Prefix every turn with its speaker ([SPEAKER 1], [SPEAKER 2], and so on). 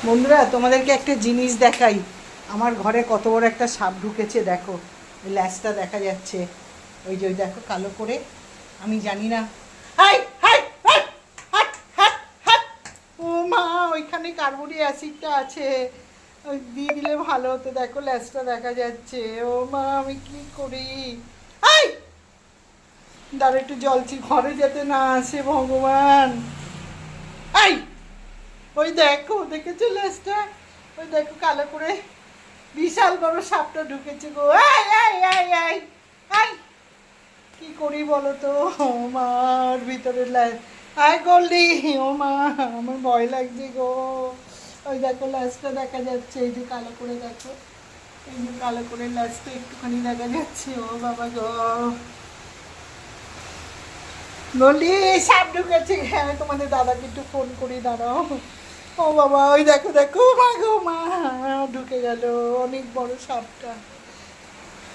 [SPEAKER 1] বন্ধুরা তোমাদেরকে একটা জিনিস দেখাই। আমার ঘরে কত বড় একটা সাপ ঢুকেছে দেখো, ল্যাজটা দেখা যাচ্ছে, ওই যে ওই দেখো কালো করে। আমি জানি না। হাই হাই হাই হাই হাই হাই। ও মা, ওইখানে কার্বনিক অ্যাসিডটা আছে, ওই দিয়ে দিলে ভালো হতো। দেখো ল্যাজটা দেখা যাচ্ছে। ও মা, আমি কি করি? হাই, দাঁড়া একটু জলছি, ঘরে যেতে না আসে ভগবান। আই, ওই দেখো, দেখেছো লেজটা? ওই দেখো কালো করে বিশাল বড় সাপটা ঢুকেছে গো। আই আই আই আই আই, কি করি বলো তো? ও মা, ওর ভিতরে আই গোল্ডি। ও মা, আমার ভয় লাগছে গো। ওই দেখো লাশটা দেখা যাচ্ছে, এই যে কালো করে দেখো, এই যে কালো করে লাশটা একটুখানি দেখা যাচ্ছে। ও বাবা গো, গোল্ডি সাপ ঢুকেছে। হ্যাঁ, তোমাদের দাদাকে একটু ফোন করি, দাঁড়াও। ও বাবা, ওই দেখো দেখো, মা গো মা, ঢুকে গেল অনেক বড় সাপটা।